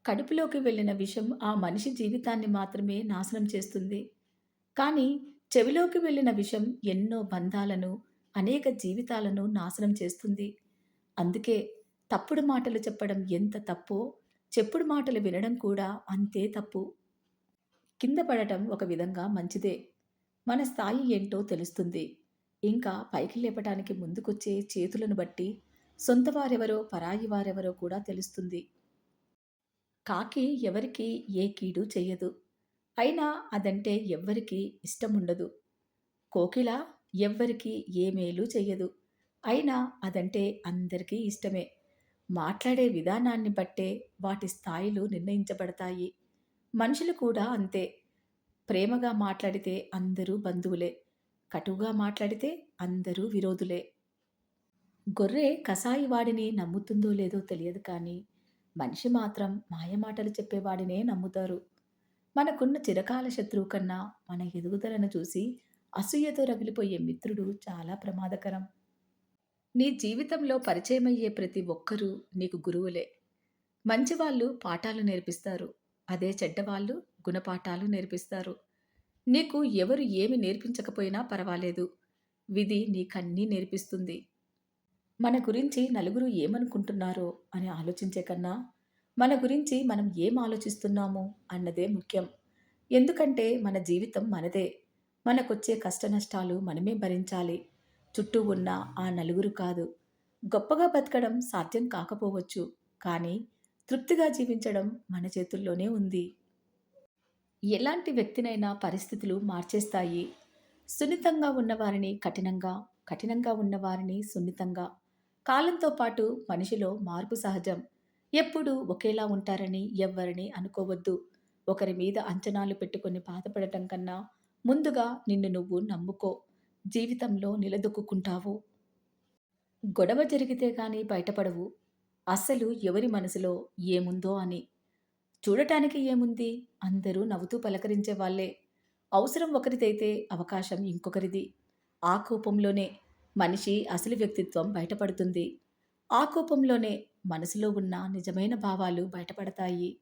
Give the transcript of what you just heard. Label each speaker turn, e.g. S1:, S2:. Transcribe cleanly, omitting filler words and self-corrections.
S1: కడుపులోకి వెళ్ళిన విషం ఆ మనిషి జీవితాన్ని మాత్రమే నాశనం చేస్తుంది. కానీ చెవిలోకి వెళ్ళిన విషం ఎన్నో బంధాలను, అనేక జీవితాలను నాశనం చేస్తుంది. అందుకే తప్పుడు మాటలు చెప్పడం ఎంత తప్పో, చెప్పుడు మాటలు వినడం కూడా అంతే తప్పు. కింద పడటం ఒక విధంగా మంచిదే. మన స్థాయి ఏంటో తెలుస్తుంది. ఇంకా పైకి లేపటానికి ముందుకొచ్చే చేతులను బట్టి సొంత వారెవరో, పరాయి వారెవరో కూడా తెలుస్తుంది. కాకి ఎవరికీ ఏ కీడు చెయ్యదు. అయినా అదంటే ఎవ్వరికీ ఇష్టముండదు. కోకిల ఎవ్వరికీ ఏ మేలు చెయ్యదు. అయినా అదంటే అందరికీ ఇష్టమే. మాట్లాడే విధానాన్ని బట్టే వాటి స్థాయిలు నిర్ణయించబడతాయి. మనుషులు కూడా అంతే. ప్రేమగా మాట్లాడితే అందరూ బంధువులే. కటువుగా మాట్లాడితే అందరూ విరోధులే. గొర్రె కసాయివాడిని నమ్ముతుందో లేదో తెలియదు కానీ, మనిషి మాత్రం మాయమాటలు చెప్పేవాడినే నమ్ముతారు. మనకున్న చిరకాల శత్రువు కన్నా మన ఎదుగుదలను చూసి అసూయతో రగిలిపోయే మిత్రుడు చాలా ప్రమాదకరం. నీ జీవితంలో పరిచయమయ్యే ప్రతి ఒక్కరూ నీకు గురువులే. మంచివాళ్ళు పాఠాలు నేర్పిస్తారు. అదే చెడ్డవాళ్ళు గుణపాఠాలు నేర్పిస్తారు. నీకు ఎవరు ఏమి నేర్పించకపోయినా పర్వాలేదు. విధి నీకన్నీ నేర్పిస్తుంది. మన గురించి నలుగురు ఏమనుకుంటున్నారో అని ఆలోచించే కన్నా, మన గురించి మనం ఏం ఆలోచిస్తున్నాము అన్నదే ముఖ్యం. ఎందుకంటే మన జీవితం మనదే. మనకొచ్చే కష్టనష్టాలు మనమే భరించాలి. చుట్టూ ఉన్న ఆ నలుగురు కాదు. గొప్పగా బతకడం సాధ్యం కాకపోవచ్చు. కానీ తృప్తిగా జీవించడం మన చేతుల్లోనే ఉంది. ఎలాంటి వ్యక్తినైనా పరిస్థితులు మార్చేస్తాయి. సున్నితంగా ఉన్నవారిని కఠినంగా, కఠినంగా ఉన్నవారిని సున్నితంగా. కాలంతో పాటు మనిషిలో మార్పు సహజం. ఎప్పుడూ ఒకేలా ఉంటారని ఎవ్వరిని అనుకోవద్దు. ఒకరి మీద అంచనాలు పెట్టుకొని బాధపడటం కన్నా, ముందుగా నిన్ను నువ్వు నమ్ముకో. జీవితంలో నిలదొక్కుకుంటావు. గొడవ జరిగితే గాని బయటపడవు. అస్సలు ఎవరి మనసులో ఏముందో అని. చూడటానికి ఏముంది? అందరూ నవ్వుతూ పలకరించే వాళ్ళే. అవసరం ఒకరిదైతే అవకాశం ఇంకొకరిది. ఆ కోపంలోనే మనిషి అసలు వ్యక్తిత్వం బయటపడుతుంది. ఆ కోపంలోనే మనసులో ఉన్న నిజమైన భావాలు బయటపడతాయి.